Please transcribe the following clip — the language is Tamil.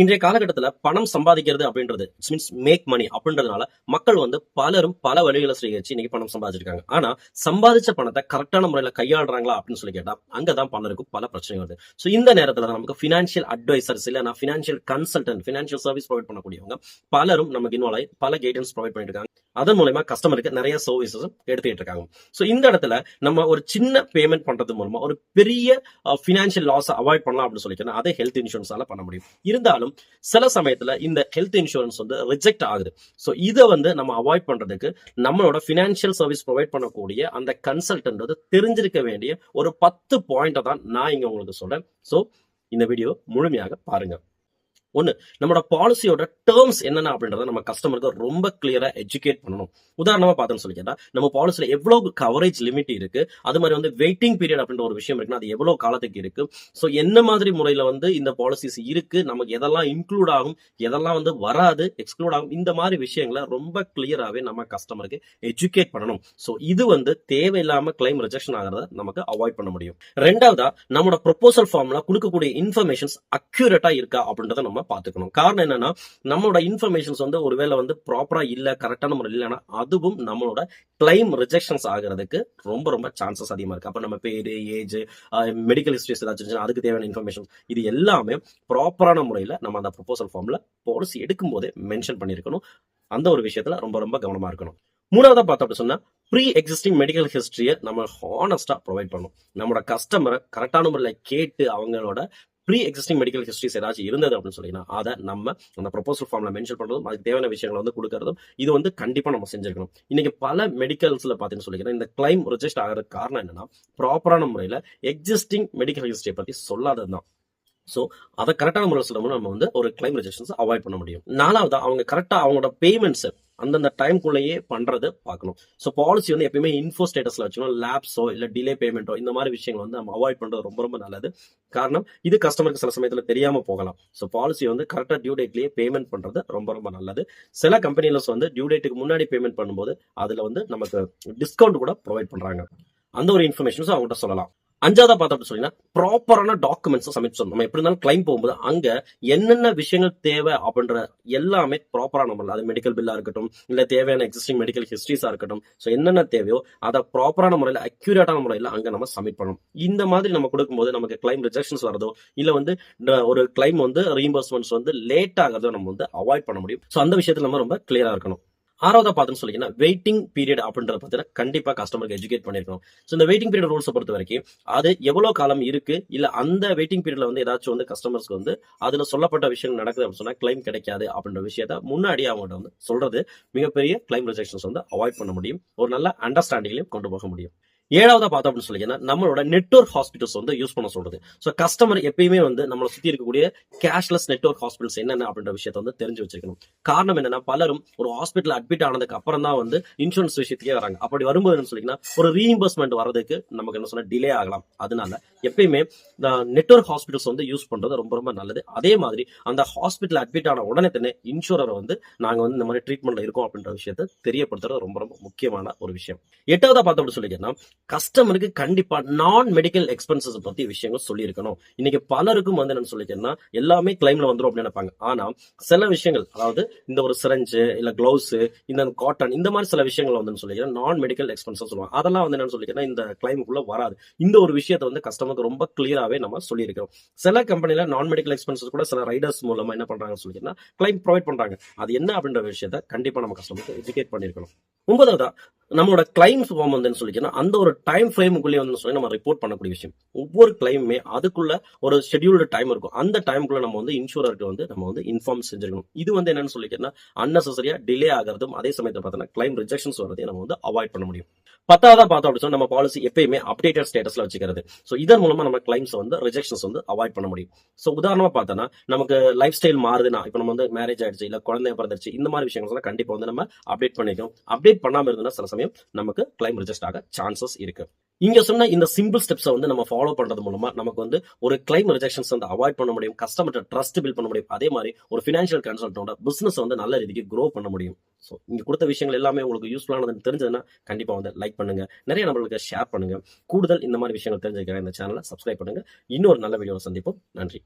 இன்றைய காலகட்டத்துல பணம் சம்பாதிக்கிறது அப்படின்றது மீன்ஸ் மேக் மணி அப்படின்றதுனால மக்கள் பலரும் பல வழிகளை சேகரிச்சு இன்னைக்கு பணம் சம்பாதிச்சிருக்காங்க. ஆனா சம்பாதிச்ச பணத்தை கரெக்டான முறையில கையாளுறாங்களா அப்படின்னு சொல்லி கேட்டா அங்கதான் பலருக்கும் பல பிரச்சனை வருது. சோ இந்த நேரத்துல நமக்கு பினான்சியல் அட்வைசர்ஸ் இல்ல financial consultant financial service provide பண்ணக்கூடியவங்க பலரும் நமக்கு இன்வால்வ் ஆகி பல கைடன்ஸ் ப்ரொவைட் பண்ணிட்டு இருக்காங்க. அதன் மூலமா கஸ்டமருக்கு நிறைய சர்வீசஸ் எடுத்துக்கிட்டு இருக்காங்க. சோ இந்த இடத்துல நம்ம ஒரு சின்ன பேமெண்ட் பண்றது மூலமா ஒரு பெரிய பினான்சியல் லாஸ் அவாய்ட் பண்ணலாம் அப்படின்னு சொல்லிக்கிறேன். அதை ஹெல்த் இன்சூரன்ஸால பண்ண முடியும். இருந்தாலும் சில சமயத்துல இந்த ஹெல்த் இன்சூரன்ஸ் ரிஜெக்ட் ஆகுது. சோ இத நம்ம அவாய்ட் பண்றதுக்கு நம்மளோட பினான்சியல் சர்வீஸ் ப்ரொவைட் பண்ணக்கூடிய அந்த கன்சல்டன்ட் தெரிஞ்சிருக்க வேண்டிய ஒரு 10 பாயிண்ட் தான் நான் இங்க உங்களுக்கு சொல்றேன். சோ இந்த வீடியோ முழுமையாக பாருங்க. ஒண்ணு, நம்மளோட பாலிசியோட டேர்ம்ஸ் என்னென்ன அப்படின்றத நம்ம கஸ்டமருக்கு ரொம்ப கிளியரா எஜுகேட் பண்ணணும். உதாரணமா பார்த்தோம்னு சொல்லி கேட்டா நம்ம பாலிசியில எவ்வளவு கவரேஜ் லிமிட் இருக்கு, அது மாதிரி வெயிட்டிங் பீரியட் அப்படின்ற ஒரு விஷயம் இருக்குன்னா அது எவ்வளவு காலத்துக்கு இருக்கு, சோ என்ன மாதிரி முறையில இந்த பாலிசிஸ் இருக்கு, நமக்கு எதெல்லாம் இன்க்ளூட் ஆகும், எதெல்லாம் வராது, எக்ஸ்க்ளூட் ஆகும், இந்த மாதிரி விஷயங்களை ரொம்ப கிளியராவே நம்ம கஸ்டமருக்கு எஜுகேட் பண்ணணும். சோ இது தேவையில்லாம கிளைம் ரிஜெக்ஷன் ஆகிறத நமக்கு அவாய்ட் பண்ண முடியும். ரெண்டாவதா நம்மளோட ப்ரொபோசல் ஃபார்ம்ல கொடுக்கக்கூடிய இன்ஃபர்மேஷன்ஸ் அக்யூரேட்டா இருக்கா அப்படின்றத நம்ம பாத்துக்கணும். காரணம் என்னன்னா நம்மளோட இன்ஃபர்மேஷன்ஸ் ஒருவேளை ப்ராப்பரா இல்ல, கரெக்டான முறையில் இல்லைன்னா அதுவும் நம்மளோட கிளைம் ரிஜெக்ஷன்ஸ் ஆகிறதுக்கு ரொம்ப ரொம்ப சான்சஸ் அதிகமா இருக்கு. அப்ப நம்ம பேரு, ஏஜ், மெடிக்கல் ஹிஸ்டரிஸ் ஏதாச்சும் அதுக்கு தேவையான இன்ஃபர்மேஷன் இது எல்லாமே ப்ராப்பரான முறையில நம்ம அந்த ப்ரொபோசல் ஃபார்ம்ல பாலிசி எடுக்கும் போதே மென்ஷன் பண்ணிருக்கணும். அந்த ஒரு விஷயத்துல ரொம்ப ரொம்ப கவனமா இருக்கணும். மூணாவதா பார்த்தோம் அப்படி சொன்னா ப்ரீ எக்ஸிஸ்டிங் மெடிக்கல் ஹிஸ்டரியை நம்ம ஹானஸ்டா ப்ரொவைட் பண்ணணும். நம்மளோட கஸ்டமரை கரெக்டான முறையில் கேட்டு அவங்களோட ப்ரீ எக்ஸிஸ்டிங் மெடிக்கல் ஹிஸ்டரிஸ் ஏதாச்சும் இருந்தது அப்படின்னு சொல்லினா அதை நம்ம அந்த ப்ரொபோசல் ஃபார்ம்ல மென்ஷன் பண்றதும் அதுக்கு தேவையான விஷயங்களை கொடுக்கறதும் இது கண்டிப்பா நம்ம செஞ்சிருக்கணும். இன்னைக்கு பல மெடிக்கல்ஸ்ல பாத்தீங்கன்னு சொல்லிக்கிறேன் இந்த கிளைம் ரிஜெக்ட் ஆகிறதுக்கு காரணம் என்னன்னா ப்ராப்பரான முறையில எக்ஸிஸ்டிங் மெடிக்கல் ஹிஸ்டரியை பத்தி சொல்லாததுதான். சோ அதை கரெக்டான முறையில் சொல்லும் நம்ம ஒரு கிளைம் ரிஜெக்ஷன்ஸ் அவாய்ட் பண்ண முடியும். நாலாவது, அவங்க கரெக்டா அவங்களோட பேமெண்ட்ஸ் அந்தந்த டைம்குள்ளேயே பண்றது பார்க்கணும். சோ பாலிசி எப்பயுமே இன்ஃபோ ஸ்டேட்டஸ்ல வச்சுக்கணும். லேப்ஸோ இல்ல டிலே பேமெண்ட்டோ இந்த மாதிரி விஷயங்கள் நம்ம அவாய்ட் பண்றது ரொம்ப ரொம்ப நல்லது. காரணம் இது கஸ்டமருக்கு சில சமயத்துல தெரியாம போகலாம். சோ பாலிசி கரெக்டா டியூ டேட்லயே பேமெண்ட் பண்றது ரொம்ப ரொம்ப நல்லது. சில கம்பெனில டியூ டேட்டுக்கு முன்னாடி பேமெண்ட் பண்ணும்போது அதுல நமக்கு டிஸ்கவுண்ட் கூட ப்ரொவைட் பண்றாங்க. அந்த ஒரு இன்ஃபர்மேஷன்ஸ் அவங்ககிட்ட சொல்லலாம். அஞ்சாவதா பார்த்தோம் சொன்னீங்கன்னா ப்ராப்பரான டாக்குமெண்ட்ஸ் சப்மிட் பண்ணணும். நம்ம எப்படி இருந்தாலும் கிளைம் போகும்போது அங்க என்னென்ன விஷயங்கள் தேவை அப்படின்ற எல்லாமே ப்ராப்பரா நம்ம அது மெடிக்கல் பில்லா இருக்கட்டும் இல்ல தேவையான எக்ஸிஸ்டிங் மெடிக்கல் ஹிஸ்டரிஸா இருக்கட்டும், ஸோ என்னென்ன தேவையோ அதை ப்ராப்பரான முறையில் அக்யூரேட்டான முறையில் அங்க நம்ம சப்மிட் பண்ணணும். இந்த மாதிரி நம்ம கொடுக்கும்போது நமக்கு கிளைம் ரிஜெக்ஷன்ஸ் வரதோ இல்ல ஒரு கிளைம் ரீஇம்பர்ஸ்மெண்ட்ஸ் லேட் ஆகிறதோ நம்ம அவாய்ட் பண்ண முடியும். ஸோ அந்த விஷயத்துல நம்ம ரொம்ப கிளியரா இருக்கணும். ஆறாவதா பார்த்தோம்னு சொல்லிங்கன்னா வெயிட்டிங் பீரியட் அப்படின்றத பத்தின கண்டிப்பா கஸ்டமருக்கு எஜுகேட் பண்ணிருக்கணும். சோ இந்த வெயிட்டிங் பீரியட் ரூல்ஸ் பொறுத்த வரைக்கும் அது எவ்வளவு காலம் இருக்கு, இல்ல அந்த வெயிட்டிங் பீரியட்ல ஏதாச்சும் கஸ்டமர்ஸ்க்கு அதுல சொல்லப்பட்ட விஷயம் நடக்குது அப்படின்னு சொன்னா கிளைம் கிடைக்காது அப்படின்ற விஷயத்த முன்னாடி அவங்கள்ட்ட சொல்றது மிகப்பெரிய கிளைம் ரிஜெக்ஷன்ஸ் அவாய்ட் பண்ண முடியும். ஒரு நல்ல அண்டர்ஸ்டாண்டிங்லையும் கொண்டு போக முடியும். ஏழாவதா பார்த்தோம் அப்படின்னு சொல்லிங்கன்னா நம்மளோட நெட்வொர்க் ஹாஸ்பிட்டல்ஸ் யூஸ் பண்ண சொல்றது. சோ கஸ்டமர் எப்பயுமே நம்மளை சுத்தி இருக்கக்கூடிய கேஷ்லெஸ் நெட்வொர்க் ஹாஸ்பிட்டல்ஸ் என்னென்ன அப்படின்ற விஷயத்த தெரிஞ்சு வச்சிருக்கணும். காரணம் என்னன்னா பலரும் ஒரு ஹாஸ்பிட்டல் அட்மிட் ஆனதுக்கு அப்புறம் தான் இன்சூரன்ஸ் விஷயத்துக்கே வராங்க. அப்படி வரும்போது என்ன சொல்லிங்கன்னா ஒரு ரீஇம்பர்ஸ்மெண்ட் வரதுக்கு நமக்கு என்ன சொன்னா டிலே ஆகலாம். அதனால எப்பயுமே நெட்வொர்க் ஹாஸ்பிட்டல்ஸ் யூஸ் பண்றது ரொம்ப ரொம்ப நல்லது. அதே மாதிரி அந்த ஹாஸ்பிட்டல் அட்மிட் ஆன உடனே தானே இன்சூரர் நாங்க இந்த மாதிரி ட்ரீட்மெண்ட்ல இருக்கோம் அப்படின்ற விஷயத்த தெரியப்படுத்துறது ரொம்ப ரொம்ப முக்கியமான ஒரு விஷயம். எட்டாவதா பார்த்தோம் அப்படின்னு சொல்லிங்கன்னா கஸ்டமருக்கு கண்டிப்பா நான் மெடிக்கல் எக்ஸ்பென்சஸ் பத்தி விஷயங்கள் சொல்லியிருக்கணும். இன்னைக்கு பலருக்கும் என்ன சொல்லிக்கிறேன்னா எல்லாமே கிளைம்ல வந்துடும் அப்படின்னு நினைப்பாங்க. ஆனா சில விஷயங்கள், அதாவது இந்த ஒரு சிரஞ்சு இல்ல கிளவுஸ் இந்த காட்டன் இந்த மாதிரி சில விஷயங்கள் சொல்லிக்கிறேன் நான் மெடிக்கல் எக்ஸ்பென்சஸ் சொல்லுவாங்க. அதெல்லாம் என்ன சொல்லிக்கிறேன்னா இந்த கிளைமுக்குள்ள வராது. இந்த ஒரு விஷயத்தை கஸ்டமருக்கு ரொம்ப கிளியராவே நம்ம சொல்லியிருக்கிறோம். சில கம்பெனில நான் மெடிக்கல் எக்ஸ்பென்சஸ் கூட சில ரைடர்ஸ் மூலமா என்ன பண்றாங்கன்னு சொல்லிக்கிறேன்னா கிளைம் ப்ரொவைட் பண்றாங்க. அது என்ன அப்படின்ற விஷயத்த கண்டிப்பா நம்ம கஸ்டமருக்கு எஜுகேட் பண்ணிருக்கணும். ஒன்பதாவதா நம்மளோட கிளைம்ஸ் ஃபார்ம் சொல்லிக்கிறேன்னா அந்த ஒரு டைம் ஃப்ரேமுக்குள்ளே சொல்லி நம்ம ரிப்போர்ட் பண்ணக்கூடிய விஷயம். ஒவ்வொரு கிளைமுமே அதுக்குள்ள ஒரு ஷெட்யூல்டு டைம் இருக்கும். அந்த டைமுக்குள்ள நம்ம இன்சூரருக்கு நம்ம இன்ஃபார்ம் செஞ்சிருக்கணும். இது என்னன்னு சொல்லிக்கிறேன்னா அன்னெசரியா டிலே ஆகிறதும் அதே சமயத்தில் பார்த்தோம்னா கிளைம் ரிஜெக்ஷன்ஸ் வரதையும் நம்ம அவாய்ட் பண்ண முடியும். பத்தாவதா பார்த்தோம் அப்படின்னு நம்ம பாலிசி எப்பயுமே அப்டேட்டட் ஸ்டேட்டஸ்ல வச்சுக்கிறது. ஸோ இதன் மூலமா நம்ம கிளைம்ஸ் ரிஜெக்ஷன்ஸ் அவாய்ட் பண்ண முடியும். ஸோ உதாரணமா பார்த்தோம்னா நமக்கு லைஃப் ஸ்டைல் மாறுதுன்னா இப்போ நம்ம மேரேஜ் ஆயிடுச்சு இல்ல குழந்தை பிறந்துருச்சு இந்த மாதிரி விஷயங்கள் கண்டிப்பா நம்ம அப்டேட் பண்ணிக்கணும். அப்டேட் பண்ணாம இருந்ததுன்னா சில சமயம் நமக்கு கிளைம் ரிஜெக்ட் ஆக சான்சஸ் இருக்கு. இங்க சொன்ன இந்த சிம்பிள் ஸ்டெப்ஸ் நம்ம ஃபாலோ பண்றது மூலமா நமக்கு ஒரு கிளைம் ரிஜெக்ஷன்ஸ் அவாய்ட் பண்ண முடியும். கஸ்டமர் ட்ரஸ்ட் பில்ட் பண்ண முடியும். அதே மாதிரி ஒரு பினான்சியல் கன்சல்டன்டோட பிசினஸ் நல்ல ரீதிக்கு க்ரோ பண்ண முடியும். ஸோ இங்க கொடுத்த விஷயங்கள் எல்லாமே உங்களுக்கு யூஸ்ஃபுல்லானது தெரிஞ்சதுன்னா கண்டிப்பா லைக் பண்ணுங்க, நிறைய நபர்களுக்கு ஷேர் பண்ணுங்க. கூடுதல் இந்த மாதிரி விஷயங்கள் தெரிஞ்சுக்க இந்த சேனலை சப்ஸ்கிரைப் பண்ணுங்க. இன்னொரு நல்ல வீடியோவை சந்திப்போம். நன்றி.